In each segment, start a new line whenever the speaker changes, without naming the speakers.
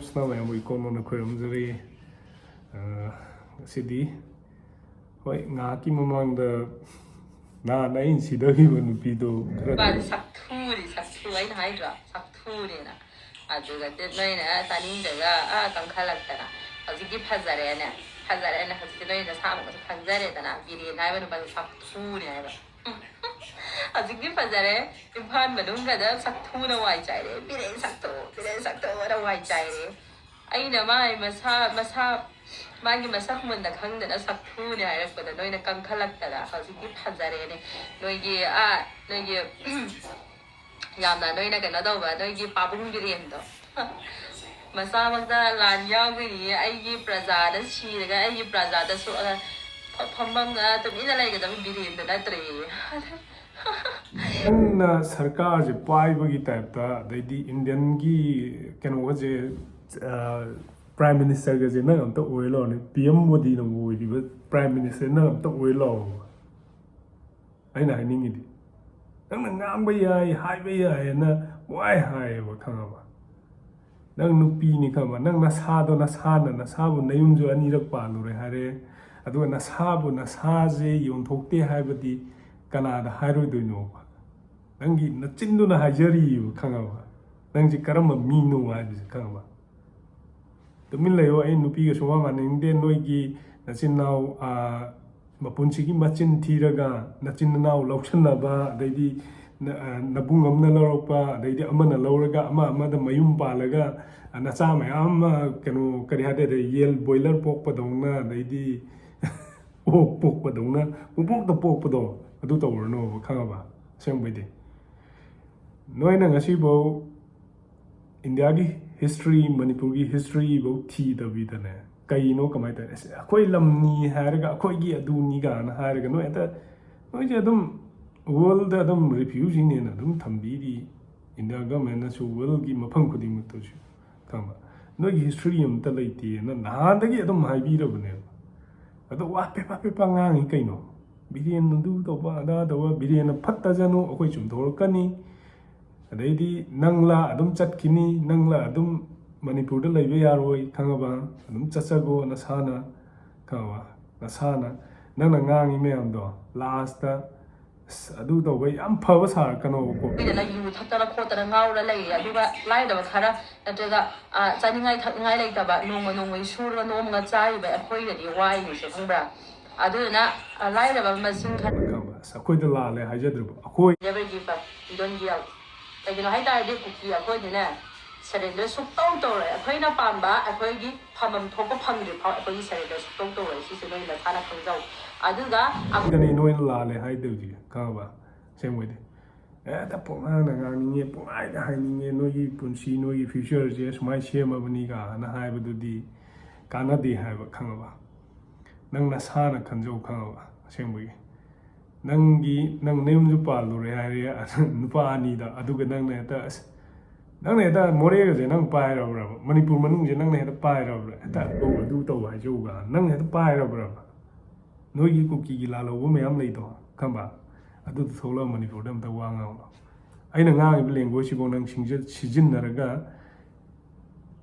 Krishna mayam ikono khurumjari sidi hoi ngaki mamangda na nain sidagi nupido
ba sakthuri aina haidra sakthuri na aduga noina tanindaga kankhalakana hojiki phazare na hojiki noina samu phazare dana biri naiba nu ba sakthuri naiba hojiki phazare impan manunga da sakthuna wai chaire bire sakto wara wai chaire aina mai masa magi masak munda khangdana sakthuni hairappada noina kankhalakana hojiki phazare ne noigi yamna noina kana dawba noigi pabung birendo masa magda lan yawgi aigi prajada siraga aigi prajada so phambanga tumina laiga dam birendo natre
na sarkar je paibagi type ta daidi Indian gi keno je prime minister ga je na am to oilo ne PM Modi no wo di prime minister na am to oilo aina haningi di nang ngamba yai haiba yai na wai hai ba khanga nang nupi ni khama nang nasado nasabu nayumjo anirak palure hare adu nasabu nasaje yonthokte haibadi kanada hairoidoino ba nangi nachindu na hajari khanga ba nangji karama mino wa bi khanga ba tumin layo ai nupi ga soma maninde noigi nachinau mapunchigi machin thiraga nachinnaw lauchanaba daidi nabungam na lorpa daidi amana loraga ama da mayum palaga nacha mayam kanu kari hade de yel boiler pok padongna daidi ok pok padongna ubok da pok pado adu tawrno khangaba sembede noina ngasi bo India gi history Manipur gi history bo thi da bidane kaino kamai ta akoi lamni haraga akoi gi aduni ga na haraga no eta no je dum world da dum refugee ne na dum thambiri India government na su world gi mafam khuding mu to kama no gi history am ta leiti na na da gi dum hai bi ra bune ado wa pe pa ngang kaino birian du to ba da birian phatta janu akoi chum dor kani adai nangla adum chatkini nangla adum Manipur da laibe yaroi khangaba adum chachago nasana kawa nasana nangna ngangi meyam do last ta adu do bai am phaba sar kano ko
bidana yu thakara khotara ngaura lai aduga lai da khara nataga chaningai thakngai lai ta ba nongoi surga nomga chai ba akhoi da di wai ni se khambra aduna lai da ba masing
khaba sakoi da la le hajadru akhoi
never give up you don't give up kagino hai dai de kuki akhoi dina surrender suktaw tore akhoi pamba akhoi gi phamam thopa phangri pha akhoi surrender suktaw tore si se noi la thana khangjaw aduga
gani noi la le hai de ji khaba semwe de ta ponga na ngani ponga da hai ni noi gi punsi noi gi future je smai shema bani ga na hai bu di kana di hai ba khangaba nang na sa na khanjau khangaba semwe nangi nang nem ju pa lu re hai nupa ani da aduga nang ne ta nang ne ta more ge nang pai ra bra Manipur manung je nang ne ta pai ra bra ta du to ba jo ga nang ne ta pai ra bra noi gi ku ki la lo wo me am lei to khamba adu thola Manipur dam ta wa nga aina nga gi language bo nang sijin na raga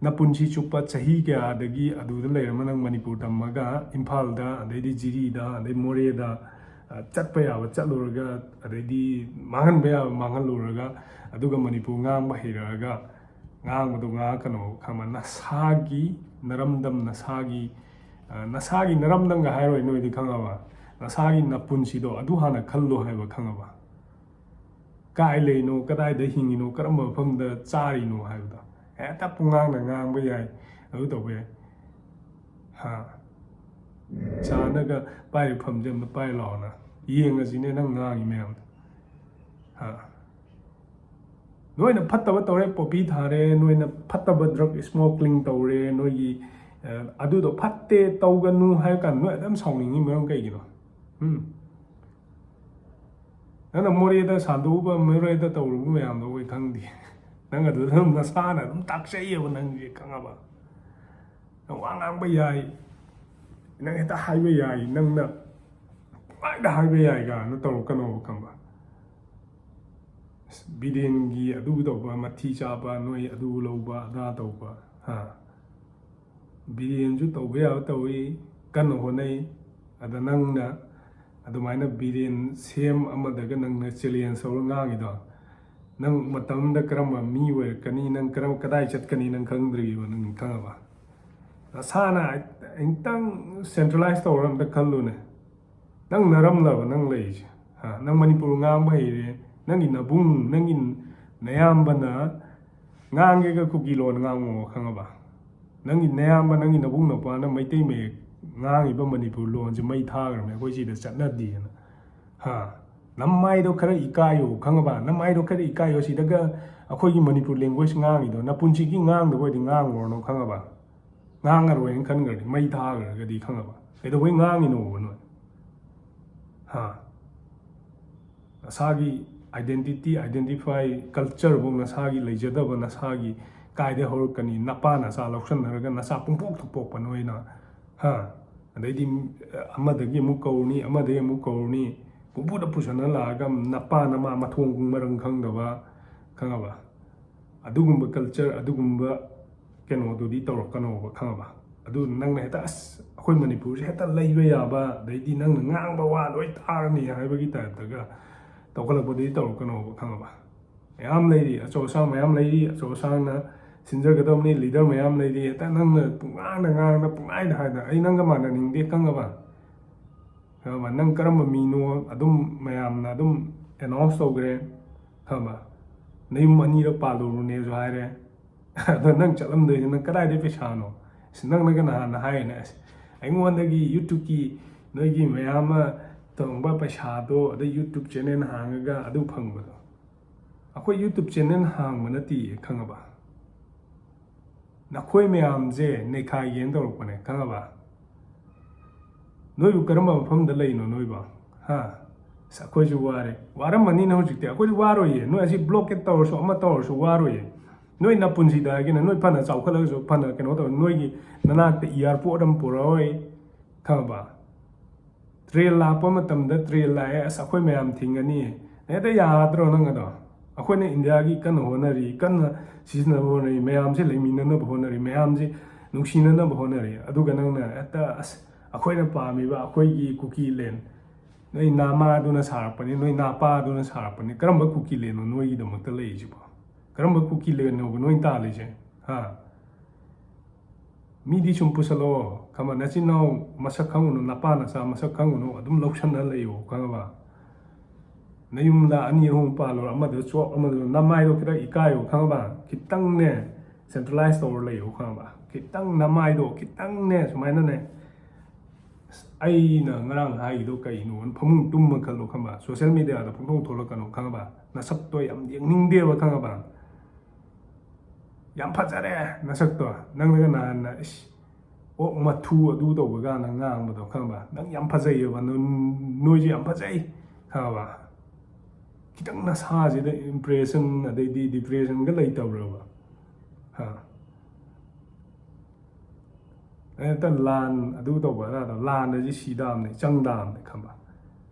na punchi chukpa chahi ke adagi adu da le nang Manipur tamaga Imphal da adai jiri da adai more da chatpa ya chatluraga adai mangan ba mangan luraga aduga Manipur ngang ba hiraga ngang madu nga kano khama nasagi naramdam nasagi naramdam ga hairoi noi di khangaba nasagi napunsi do adu hana khallo haiba khangaba kai le no kadai da hingi no karamba pham da chari no haibda ta pungang na ngang ba yai adu to be ha chana ga pai pham jem da pai lo na yeng a sine nang ngang me am ha noina phattaba tore popi thare noina phattaba drug smoking tore noi adu do phatte tawganu hai kan no adam sawningi meram kai gino nana more da sandu ba mere da tawru me am do wai khang di nang adu thum na sa na dum tak sei yo nang ji khanga ba nang wang ang ba yai nang ta hai ba yai nang na ai da hai ba yai ga no taw kano kamba bidin gi adu do ba mathi cha ba noi adu lo ba da taw ba ha ꯕꯤꯔꯦꯟꯁꯨ ꯇꯧꯕ ꯌꯥꯕ ꯇꯧꯏ ꯀꯟꯅ ꯍꯣꯠꯅꯩ ꯑꯗ ꯅꯪꯅ ꯑꯗꯨꯃꯥꯏꯅ ꯕꯤꯔꯦꯟ ꯁꯦꯝ ꯑꯃꯗꯒ ꯅꯪꯅ ꯆꯦꯂꯦꯟꯖ ꯇꯧꯔ ꯉꯥꯡꯉꯤꯗꯣ ꯅꯪ ꯃꯇꯝꯗ ꯀꯔꯝꯕ ꯃꯤ ꯑꯣꯏꯔꯛꯀꯅꯤ ꯅꯪ ꯀꯗꯥꯏ ꯆꯠꯀꯅꯤ ꯅꯪ ꯈꯪꯗ꯭ꯔꯤꯕ ꯅꯪ ꯈꯪꯉꯕ ꯅꯁꯥꯅ ꯑꯃꯨꯛꯇꯪ ꯁꯦꯟꯇ꯭ꯔꯦꯂꯥꯏꯁ ꯇꯧꯔ ꯑꯝꯇ ꯈꯜꯂꯨꯅꯦ ꯅꯪ ꯅꯔꯝꯂꯕ ꯅꯪ ꯂꯩꯔꯤꯁꯦ ꯅꯪ ꯃꯅꯤꯄꯨꯔ ꯉꯥꯡꯕ ꯍꯩꯔꯦ ꯅꯪꯒꯤ ꯅꯕꯨꯡ ꯅꯪꯒꯤ ꯅꯌꯥꯝꯕꯅ ꯉꯥꯡꯒꯦꯒ ꯀꯨꯀꯤ ꯂꯣꯟ ꯉꯥꯡꯉꯣ ꯈꯪꯉꯕ ꯅꯪꯒꯤ ꯅꯌꯥꯝꯕ ꯅꯪꯒꯤ ꯅꯕꯨꯡ ꯅꯄꯥꯅ ꯃꯩꯇꯩ ꯃꯌꯦꯛ ꯉꯥꯡꯉꯤꯕ ꯃꯅꯤꯄꯨꯔ ꯂꯣꯟꯁꯦ ꯃꯩ ꯊꯥꯈ꯭ꯔꯕꯅꯦ ꯑꯩꯈꯣꯏ ꯁꯤꯗ ꯆꯠꯅꯗꯦꯅ ꯅꯃꯥꯏꯗꯣ ꯈꯔ ꯏꯀꯥꯏꯌꯣ ꯈꯪꯉꯕ ꯅꯃꯥꯏꯗꯣ ꯈꯔ ꯏꯀꯥꯏꯌꯣ ꯁꯤꯗꯒ ꯑꯩꯈꯣꯏꯒꯤ ꯃꯅꯤꯄꯨꯔ ꯂꯦꯡꯒ꯭ꯋꯦꯖ ꯉꯥꯡꯉꯤꯗꯣ ꯅꯄꯨꯟꯁꯤꯒꯤ ꯉꯥꯡꯗꯕ ꯑꯣꯏꯗꯤ ꯉꯥꯡꯉꯨꯔꯅꯣ ꯈꯪꯉꯕ ꯉꯥꯡꯉꯔꯣꯏꯅ ꯈꯟꯈ꯭ꯔꯗꯤ ꯃꯩ ꯊꯥꯈ꯭ꯔꯒꯗꯤ ꯈꯪꯉꯕ ꯀꯩꯗꯧꯕꯩ ꯉꯥꯡꯉꯤꯅꯣꯕ ꯅꯣꯏ ꯅꯁꯥꯒꯤ ꯑꯥꯏꯗꯦꯟꯇꯤꯐꯥꯏ ꯀꯜꯆꯔꯐꯥꯎ ꯅꯁꯥꯒꯤ ꯂꯩꯖꯗꯕ ꯅꯁꯥꯒꯤ ꯀꯥꯏꯗ ꯍꯧꯔꯛꯀꯅꯤ ꯅꯄꯥ ꯅꯆꯥ ꯂꯧꯁꯟꯅꯔꯒ ꯅꯆꯥ ꯄꯨꯡꯄꯣꯛꯇ ꯄꯣꯛꯄ ꯅꯣꯏꯅ ꯑꯗꯩꯗꯤ ꯑꯃꯗꯒꯤ ꯑꯃꯨꯛ ꯀꯧꯔꯅꯤ ꯑꯃꯗꯒꯤ ꯑꯃꯨꯛ ꯀꯧꯔꯅꯤ ꯄꯨꯄꯨꯗ ꯄꯨꯁꯟꯅ ꯂꯥꯛꯑꯒ ꯅꯄꯥ ꯅꯃꯥ ꯃꯊꯣꯡ ꯃꯔꯝ ꯈꯪꯗꯕ ꯈꯪꯉꯕ ꯑꯗꯨꯒꯨꯝꯕ ꯀꯜꯆꯔ ꯑꯗꯨꯒꯨꯝꯕ ꯀꯩꯅꯣꯗꯨꯗꯤ ꯇꯧꯔꯛꯀꯅꯣꯕ ꯈꯪꯉꯕ ꯑꯗꯨ ꯅꯪꯅ ꯍꯦꯛꯇ ꯑꯩꯈꯣꯏ ꯃꯅꯤꯄꯨꯔꯁꯦ ꯍꯦꯛꯇ ꯂꯩꯕ ꯌꯥꯕ ꯑꯗꯩꯗꯤ ꯅꯪꯅ ꯉꯥꯡꯕ ꯋꯥ ꯂꯣꯏ ꯇꯥꯔꯅꯤ ꯍꯥꯏꯕꯒꯤ ꯇꯥꯏꯞꯇꯒ ꯇꯧꯈꯠꯂꯛꯄꯗꯨꯗꯤ ꯇꯧꯔꯛꯀꯅꯣꯕ ꯈꯪꯉꯕ ꯃꯌꯥꯝ ꯂꯩꯔꯤ ꯑꯆꯧ ꯑꯁꯥꯡ ꯃꯌꯥꯝ ꯂꯩꯔꯤ ꯑꯆꯧ ꯑꯁꯥꯡꯅ ꯁꯤꯟꯖꯒꯗꯕꯅꯤ ꯂꯤꯗꯔ ꯃꯌꯥꯝ ꯂꯩꯔꯤ ꯍꯦꯛꯇ ꯅꯪꯅ ꯉꯥꯡꯅ ꯄꯨꯡꯍꯥꯏꯗ ꯍꯥꯏꯗ ꯑꯩ ꯅꯪꯒ ꯃꯥꯟꯅꯅꯤꯡꯗꯦ ꯈꯪꯉꯕ ꯅꯪ ꯀꯔꯝꯕ ꯃꯤꯅꯣ ꯑꯗꯨꯝ ꯃꯌꯥꯝꯅ ꯑꯗꯨم ꯑꯦꯅꯥꯎꯟꯁ ꯇꯧꯈ꯭ꯔꯦ ꯈꯪꯉꯕ ꯅꯌꯨꯝ ꯑꯅꯤꯔꯛ ꯄꯥꯜꯂꯨꯔꯨꯅꯦꯁꯨ ꯍꯥꯏꯔꯦ ꯑꯗꯣ ꯅꯪ ꯆꯠꯂꯝꯗꯣꯏꯁꯦ ꯅꯪ ꯀꯗꯥꯏꯗꯩ ꯄꯩꯁꯥꯅꯣ ꯅꯪꯅꯒ ꯅꯍꯥꯟꯅ ꯍꯥꯏꯔꯤꯅꯦ ꯑꯩꯉꯣꯟꯗꯒꯤ ꯌꯨꯇ꯭ꯌꯨꯕꯀꯤ ꯅꯣꯏꯒꯤ ꯃꯌꯥꯝ ꯑꯃ ꯇꯧꯕ ꯄꯩꯁꯥꯗꯣ ꯑꯗꯩ ꯌꯨꯇ꯭ꯌꯨꯕ ꯆꯦꯅꯦꯜ ꯍꯥꯡꯉꯒ ꯑꯗꯨ ꯐꯪꯕꯗꯣ ꯑꯩꯈꯣꯏ ꯌꯨꯇ꯭ꯌꯨꯕ ꯆꯦꯅꯦꯜ ꯍꯥꯡꯕ ꯅꯠꯇꯦ ꯈꯪꯉꯕ ꯅꯈꯣꯏ ꯃꯌꯥꯝꯁꯦ ꯅꯩꯈꯥꯏꯒꯦꯅ ꯇꯧꯔꯛꯄꯅꯦ ꯈꯪꯉꯕ ꯅꯣꯏꯕꯨ ꯀꯔꯝꯕ ꯃꯐꯝꯗ ꯂꯩꯅꯣ ꯅꯣꯏꯕꯨ ꯑꯩꯈꯣꯏꯁꯨ ꯋꯥꯔꯝꯃꯅꯤꯅ ꯍꯧꯖꯤꯛꯇꯤ ꯑꯩꯈꯣꯏꯗꯤ ꯋꯥꯔꯣꯏꯌꯦ ꯅꯣꯏ ꯑꯁꯤ ꯕ꯭ꯂꯣꯀꯦꯠ ꯇꯧꯔꯁꯨ ꯑꯃ ꯇꯧꯔꯁꯨ ꯋꯥꯔꯣꯏꯌꯦ ꯅꯣꯏ ꯅꯄꯨꯟꯁꯤꯗ ꯍꯥꯏꯒꯦꯅ ꯅꯣꯏ ꯐꯅ ꯆꯥꯎꯈꯠꯂꯒꯁꯨ ꯐꯅ ꯀꯩꯅꯣ ꯇꯧꯔ ꯅꯣꯏꯒꯤ ꯅꯅꯥꯛꯇ ꯏꯌꯥꯔꯄꯣꯔꯠ ꯑꯃ ꯄꯨꯔꯛꯑꯣꯏ ꯈꯪꯉꯕ ꯇ꯭ꯔꯦꯟ ꯂꯥꯛꯄ ꯃꯇꯝꯗ ꯇ꯭ꯔꯦꯟ ꯂꯥꯛꯑꯦ ꯑꯩꯈꯣꯏ ꯃꯌꯥꯝ ꯊꯤꯡꯒꯅꯤ ꯍꯦꯛꯇ ꯌꯥꯗ꯭ꯔꯣ ꯅꯪ ꯑꯗꯣ ꯑꯩꯈꯣꯏꯅ ꯏꯟꯗꯤꯌꯥꯒꯤ ꯀꯟꯅ ꯍꯣꯠꯅꯔꯤ ꯀꯟꯅ ꯁꯤꯖꯤꯟꯅꯕ ꯍꯣꯠꯅꯔꯤ ꯃꯌꯥꯝꯁꯦ ꯂꯩꯃꯤꯟꯅꯅꯕ ꯍꯣꯠꯅꯔꯤ ꯃꯌꯥꯝꯁꯦ ꯅꯨꯡꯁꯤꯅꯅꯕ ꯍꯣꯠꯅꯔꯤ ꯑꯗꯨꯒ ꯅꯪꯅ ꯍꯦꯛꯇ ꯑꯩꯈꯣꯏꯅ ꯄꯥꯝꯃꯤꯕ ꯑꯩꯈꯣꯏꯒꯤ ꯀꯨꯀꯤ ꯂꯦꯟ ꯅꯣꯏ ꯅꯃꯥꯗꯨꯅ ꯁꯥꯔꯛꯄꯅꯤ ꯅꯣꯏ ꯅꯄꯥꯗꯨꯅ ꯁꯥꯔꯛꯄꯅꯤ ꯀꯔꯝꯕ ꯀꯨꯀꯤ ꯂꯦꯟꯅꯣ ꯅꯣꯏꯒꯤꯗꯃꯛꯇ ꯂꯩꯔꯤꯁꯤꯕꯣ ꯀꯔꯝꯕ ꯀꯨꯀꯤ ꯂꯦꯟꯅꯣꯕ ꯅꯣꯏ ꯇꯥꯜꯂꯤꯁꯦ ꯃꯤꯗꯤ ꯁꯨꯝ ꯄꯨꯁꯜꯂꯛꯑꯣ ꯈꯪꯕ ꯅꯆꯤꯟ ꯏꯅꯥꯎ ꯃꯁꯛ ꯈꯪꯉꯨꯅꯨ ꯅꯄꯥ ꯅꯆꯥ ꯃꯁꯛ ꯈꯪꯉꯨꯅꯨ ꯑꯗꯨꯝ ꯂꯧꯁꯟꯅ ꯂꯩꯌꯣ ꯈꯪꯉꯕ ꯅꯌꯨꯝꯗ ꯑꯅꯤ ꯑꯍꯨꯝ ꯄꯥꯜꯂꯣ ꯑꯃꯗ ꯆꯣꯞ ꯑꯃꯗ ꯅꯃꯥꯏꯗꯣ ꯈꯤꯇꯪ ꯏꯀꯥꯏꯌꯣ ꯈꯪꯉꯕ ꯈꯤꯇꯪꯅꯦ ꯁꯦꯟꯇ꯭ꯔꯦꯂꯥꯏꯁ ꯇꯧꯔ ꯂꯩꯌꯣ ꯈꯪꯉꯕ ꯈꯤꯇꯪ ꯅꯃꯥꯏꯗꯣ ꯈꯤꯇꯪꯅꯦ ꯁꯨꯃꯥꯏꯅꯅꯦ ꯑꯩꯅ ꯉꯔꯥꯡ ꯍꯥꯏꯒꯤꯗꯣ ꯀꯩꯅꯣ ꯐꯃꯨꯡ ꯇꯨꯝꯃ ꯈꯜꯂꯣ ꯈꯪꯕ ꯁꯣꯁꯤꯌꯦꯜ ꯃೀಡಿಯಾꯗ ꯄꯨꯡꯊꯣꯛ ꯊꯣꯛꯂꯛꯀꯅꯣ ꯈꯪꯉꯕ ꯅꯁꯛꯇꯣ ꯌꯥꯝ ꯌꯦꯡꯅꯤꯡꯗꯦꯕ ꯈꯪꯉꯕ ꯌꯥꯝ ꯐꯖꯔꯦ ꯅꯁꯛꯇꯣ ꯅꯪꯅꯒ ꯅꯍꯥꯟꯅ ꯑꯣꯛ ꯃꯊꯨ ꯑꯗꯨ ꯇꯧꯕ ꯀꯥꯟꯗ ꯉꯥꯡꯕꯗꯣ ꯈꯪꯉꯕ ꯅꯪ ꯌꯥꯝ ꯐꯖꯩꯌꯦꯕ ꯅꯣꯏꯁꯦ ꯌꯥꯝ ꯐꯖꯩ ꯈꯪꯉꯕ ꯈꯤꯇꯪ ꯅꯁꯥꯁꯤꯗ ꯏꯝꯄ꯭ꯔꯦꯁꯟ ꯑꯗꯩꯗꯤ ꯗꯤꯄ꯭ꯔꯦꯁꯟꯒ ꯂꯩꯇꯕ꯭ꯔꯕ ꯍꯦꯛꯇ ꯂꯥꯟ ꯑꯗꯨ ꯇꯧꯕ ꯑꯗꯥꯗꯣ ꯂꯥꯟꯗꯗꯤ ꯁꯤꯗꯥꯝꯅꯦ ꯆꯪꯗꯥꯝꯅꯦ ꯈꯪꯕ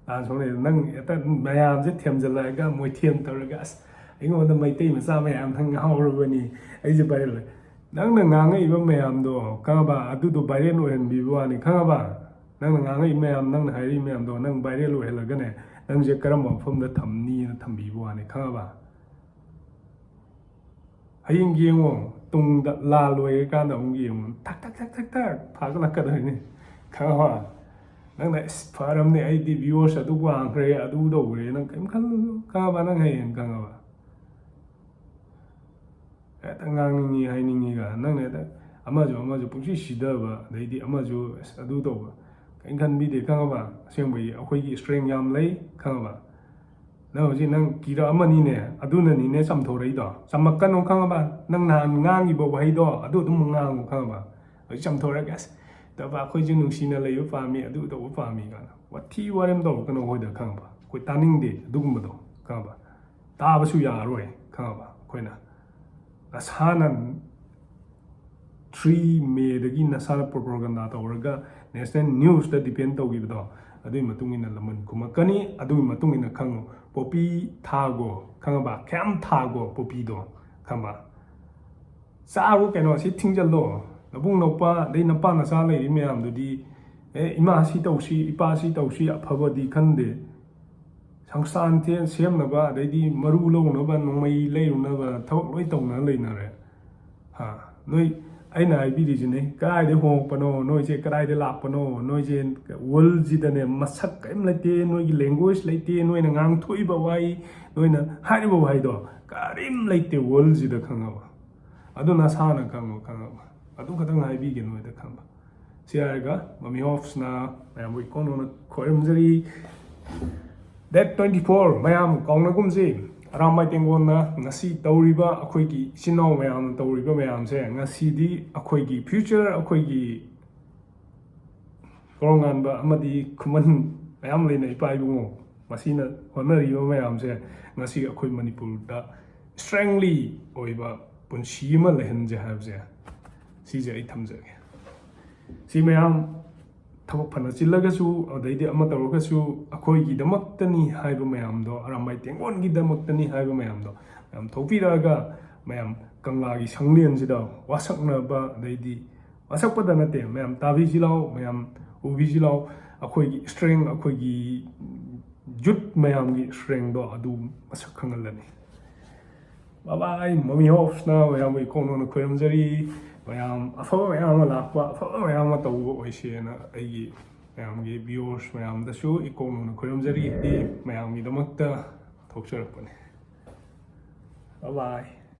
ꯂꯥꯟ ꯁꯣꯛꯅꯩ ꯅꯪ ꯍꯦꯛꯇ ꯃꯌꯥꯝꯁꯦ ꯊꯦꯝꯖꯤꯜꯂꯛꯑꯒ ꯃꯣꯏꯊꯦꯝ ꯇꯧꯔꯒ ꯑꯩꯉꯣꯟꯗ ꯃꯩꯇꯩ ꯃꯆꯥ ꯃꯌꯥꯝ ꯅꯪ ꯉꯥꯎꯔꯕꯅꯤ ꯑꯩꯁꯦ ꯚꯥꯏꯔꯦꯜ ꯅꯪꯅ ꯉꯥꯡꯉꯛꯏꯕ ꯃꯌꯥꯝꯗꯣ ꯈꯪꯉꯕ ꯑꯗꯨꯗꯣ ꯚꯥꯏꯔꯦꯜ ꯑꯣꯏꯍꯟꯕꯤꯕ ꯋꯥꯅꯤ ꯈꯪꯉꯕ ꯅꯪꯅ ꯉꯥꯡꯉꯛꯏ ꯃꯌꯥꯝ ꯅꯪꯅ ꯍꯥꯏꯔꯛꯏ ꯃꯌꯥꯝꯗꯣ ꯅꯪ ꯚꯥꯏꯔꯦꯜ ꯑꯣꯏꯍꯜꯂꯒꯅꯦ ꯅꯪꯁꯦ ꯀꯔꯝꯕ ꯃꯐꯝꯗ ꯊꯝꯅꯤꯅ ꯊꯝꯕꯤꯕ ꯋꯥꯅꯤ ꯈꯪꯉꯕ ꯍꯌꯦꯡ ꯌꯦꯡꯉꯣ ꯇꯨꯡꯗ ꯂꯥꯜ ꯂꯣꯏꯔꯀꯥꯟꯗ ꯑꯃꯨꯛ ꯌꯦꯡꯉꯣ ꯊꯛ ꯊꯛ ꯊꯛ ꯊꯛ ꯊꯛ ꯐꯥꯒꯠꯂꯛꯀꯗꯣꯏꯅꯤ ꯈꯪꯉꯕ ꯅꯪꯅ ꯐꯔꯝꯅꯦ ꯑꯩꯗꯤ ꯚꯤꯌꯣꯔꯁ ꯑꯗꯨ ꯋꯥꯡꯈ꯭ꯔꯦ ꯑꯗꯨ ꯇꯧꯈ꯭ꯔꯦ ꯅꯪ ꯀꯔꯤꯝ ꯈꯜꯂꯨꯅꯨ ꯈꯪꯉꯕ ꯅꯪ ꯍꯌꯦꯡ ꯈꯪꯉꯕ ꯍꯦꯛꯇ ꯉꯥꯡꯅꯤꯡꯉꯤ ꯍꯥꯏꯅꯤꯡꯉꯤꯒ ꯅꯪꯅ ꯍꯦꯛꯇ ꯑꯃꯁꯨ ꯄꯨꯡꯁꯤ ꯁꯤꯗꯕ ꯑꯗꯩꯗꯤ ꯑꯃꯁꯨ ꯑꯗꯨ ꯇꯧꯕ ꯀꯔꯤꯝ ꯈꯟꯕꯤꯗꯦ ꯈꯪꯉꯕ ꯑꯁꯦꯡꯕꯒꯤ ꯑꯩꯈꯣꯏꯒꯤ ꯏꯁꯇ꯭ꯔꯦꯡ ꯌꯥꯝ ꯂꯩ ꯈꯪꯉꯕ ꯅꯪ ꯍꯧꯖꯤꯛ ꯅꯪ ꯀꯤꯔꯛꯑꯃꯅꯤꯅꯦ ꯑꯗꯨꯅꯅꯤꯅꯦ ꯆꯝꯊꯣꯔꯛꯏꯗꯣ ꯆꯝꯃꯛꯀꯅꯨ ꯈꯪꯉꯕ ꯅꯪ ꯅꯍꯥꯟ ꯉꯥꯡꯉꯤꯕ ꯋꯥꯍꯩꯗꯣ ꯑꯗꯨ ꯑꯗꯨꯝ ꯉꯥꯡꯉꯨ ꯈꯪꯉꯕ ꯍꯧꯖꯤꯛ ꯆꯝꯊꯣꯔꯛꯑꯒ ꯇꯕ ꯑꯩꯈꯣꯏꯁꯨ ꯅꯨꯡꯁꯤꯅ ꯂꯩꯕ ꯄꯥꯝꯃꯤ ꯑꯗꯨ ꯇꯧꯕ ꯄꯥꯝꯃꯤ ꯀꯥꯏꯅ ꯋꯥꯊꯤ ꯋꯥꯔꯦꯝ ꯇꯧꯔꯛꯀꯅꯨ ꯑꯩꯈꯣꯏꯗ ꯈꯪꯉꯕ ꯑꯩꯈꯣꯏ ꯇꯥꯅꯤꯡꯗꯦ ꯑꯗꯨꯒꯨꯝꯕꯗꯣ ꯈꯪꯉꯕ ꯇꯥꯕꯁꯨ ꯌꯥꯔꯣꯏ ꯈꯪꯉꯕ ꯑꯩꯈꯣꯏꯅ ꯅꯁꯥꯅ 3 ꯃꯦꯗꯒꯤ ꯅꯁꯥꯅ ꯄ꯭ꯔꯣꯄꯥꯒꯥꯟꯗꯥ ꯇꯧꯔꯒ ꯅꯦꯁꯅꯦꯜ ꯅ꯭ꯌꯨꯁꯇ ꯗꯤꯄꯦꯟ ꯇꯧꯈꯤꯕꯗꯣ ꯑꯗꯨꯒꯤ ꯃꯇꯨꯡ ꯏꯟꯅ ꯂꯃꯟ ꯈꯨꯝꯃꯛꯀꯅꯤ ꯑꯗꯨꯒꯤ ꯃꯇꯨꯡ ꯏꯟꯅ ꯈꯪꯉꯨ ꯄꯣꯄꯤ ꯊꯥꯒꯣ ꯈꯪꯉꯕ ꯈꯌꯥꯝ ꯊꯥꯒꯣ ꯄꯣꯄꯤꯗꯣ ꯈꯪꯉꯕ ꯆꯥꯕꯨ ꯀꯩꯅꯣ ꯁꯤ ꯊꯤꯡꯖꯜꯂꯣ ꯅꯕꯨꯡ ꯅꯧꯄꯥ ꯑꯗꯩ ꯅꯄꯥ ꯅꯆꯥ ꯂꯩꯔꯤ ꯃꯌꯥꯝꯗꯨꯗꯤ ꯏꯃꯥ ꯁꯤ ꯇꯧꯁꯤ ꯏꯄꯥ ꯁꯤ ꯇꯧꯁꯤ ꯑꯐꯕꯗꯤ ꯈꯟꯗꯦ ꯁꯪꯁꯊꯥꯟ ꯁꯦꯝꯅꯕ ꯑꯗꯩꯗꯤ ꯃꯔꯨ ꯂꯧꯅꯕ ꯅꯣꯡꯃꯩ ꯂꯩꯔꯨꯅꯕ ꯊꯕꯛ ꯂꯣꯏ ꯇꯧꯅ ꯂꯩꯅꯔꯦ ꯅꯣꯏ ꯑꯩꯅ ꯍꯥꯏꯕꯤꯔꯤꯁꯤꯅꯦ ꯀꯗꯥꯏꯗ ꯍꯣꯡꯉꯛꯄꯅꯣ ꯅꯣꯏꯁꯦ ꯀꯗꯥꯏꯗ ꯂꯥꯛꯄꯅꯣ ꯅꯣꯏꯁꯦ ꯋꯥꯔꯜꯁꯤꯗꯅꯦ ꯃꯁꯛ ꯀꯔꯤꯝ ꯂꯩꯇꯦ ꯅꯣꯏꯒꯤ ꯂꯦꯡꯒ꯭ꯋꯦꯖ ꯂꯩꯇꯦ ꯅꯣꯏꯅ ꯉꯥꯡꯊꯣꯛꯏꯕ ꯋꯥꯍꯩ ꯅꯣꯏꯅ ꯍꯥꯏꯔꯤꯕ ꯋꯥꯍꯩꯗꯣ ꯀꯔꯤꯝ ꯂꯩꯇꯦ ꯋꯥꯔꯜꯁꯤꯗ ꯈꯪꯉꯕ ꯑꯗꯨ ꯅꯁꯥꯅ ꯈꯪꯉꯕ ꯑꯗꯨ ꯈꯛꯇꯪ ꯍꯥꯏꯕꯤꯒꯦ ꯅꯣꯏꯗ ꯈꯪꯕ ꯁꯤ ꯍꯥꯏꯔꯒ ꯃꯃꯤ ꯍꯣꯞꯁꯅ ꯃꯌꯥꯝꯕꯨ ꯏꯀꯣꯟꯅ ꯈꯣꯏꯔꯝꯖꯔꯤ ꯗꯦꯠ 24 ꯃꯌꯥꯝ ꯀꯥꯎꯅꯒꯨꯝꯁꯤ ꯑꯔꯥꯝꯕꯥꯏ ꯇꯦꯡꯒꯣꯟꯅ ꯉꯁꯤ ꯇꯧꯔꯤꯕ ꯑꯩꯈꯣꯏꯒꯤ ꯏꯆꯤꯟ ꯏꯅꯥꯎ ꯃꯌꯥꯝꯅ ꯇꯧꯔꯤꯕ ꯃꯌꯥꯝꯁꯦ ꯉꯁꯤꯗꯤ ꯑꯩꯈꯣꯏꯒꯤ ꯐ꯭ꯌꯨꯆꯔ ꯑꯩꯈꯣꯏꯒꯤ ꯀꯣꯔꯉꯥꯟꯕ ꯑꯃꯗꯤ ꯈꯨꯃꯟ ꯃꯌꯥꯝ ꯂꯩꯅ ꯏꯄꯥ ꯏꯕꯨꯡꯉꯣ ꯃꯁꯤꯅ ꯍꯣꯠꯅꯔꯤꯕ ꯃꯌꯥꯝꯁꯦ ꯉꯁꯤ ꯑꯩꯈꯣꯏ ꯃꯅꯤꯄꯨꯔꯗ ꯁ꯭ꯇꯔꯦꯡꯂꯤ ꯑꯣꯏꯕ ꯄꯨꯟꯁꯤ ꯑꯃ ꯂꯩꯍꯟꯖꯦ ꯍꯥꯏꯕꯁꯦ ꯁꯤꯁꯦ ꯑꯩ ꯊꯝꯖꯒꯦ ꯁꯤ ꯃꯌꯥꯝ ꯊꯕꯛ ꯐꯅ ꯆꯤꯜꯂꯒꯁꯨ ꯑꯗꯩꯗꯤ ꯑꯃ ꯇꯧꯔꯒꯁꯨ ꯑꯩꯈꯣꯏꯒꯤꯗꯃꯛꯇꯅꯤ ꯍꯥꯏꯕ ꯃꯌꯥꯝꯗꯣ ꯑꯔꯥꯝꯕꯥꯏ ꯇꯦꯡꯒꯣꯟꯒꯤꯗꯃꯛꯇꯅꯤ ꯍꯥꯏꯕ ꯃꯌꯥꯝꯗꯣ ꯃꯌꯥꯝ ꯊꯣꯛꯄꯤꯔꯛꯑꯒ ꯃꯌꯥꯝ ꯀꯪꯂꯥꯒꯤ ꯁꯪꯂꯦꯟꯁꯤꯗ ꯋꯥꯁꯛꯅꯕ ꯑꯗꯩꯗꯤ ꯋꯥꯁꯛꯄꯗ ꯅꯠꯇꯦ ꯃꯌꯥꯝ ꯇꯥꯕꯤꯁꯤ ꯂꯥꯎ ꯃꯌꯥꯝ ꯎꯕꯤꯁꯤ ꯂꯥꯎ ꯑꯩꯈꯣꯏꯒꯤ ꯁ꯭ꯇꯔꯦꯡ ꯑꯩꯈꯣꯏꯒꯤ ꯌꯨꯠ ꯃꯌꯥꯝꯒꯤ ꯁ꯭ꯇꯔꯦꯡꯗꯣ ꯑꯗꯨ ꯃꯁꯛ ꯈꯪꯍꯜꯂꯅꯤ ꯕꯥꯏ ꯃꯃꯤ ꯍꯣꯞꯁꯅ ꯃꯌꯥꯝꯕꯨ ꯏꯀꯣꯟꯅ ꯈꯣꯏꯔꯝꯖꯔꯤ ꯃꯌꯥꯝ ꯑꯐꯕ ꯃꯌꯥꯝ ꯑꯃ ꯂꯥꯛꯄ ꯑꯐꯕ ꯃꯌꯥꯝ ꯑꯃ ꯇꯧꯕ ꯑꯣꯏꯁꯦꯅ ꯑꯩꯒꯤ ꯃꯌꯥꯝꯒꯤ ꯚꯤꯌꯣꯔꯁ ꯃꯌꯥꯝꯗꯁꯨ ꯏꯀꯣꯟꯅ ꯈꯣꯏꯔꯝꯖꯔꯤ ꯃꯌꯥꯝꯒꯤꯗꯃꯛꯇ ꯊꯣꯛꯆꯔꯛꯄꯅꯤ ꯕꯥꯏ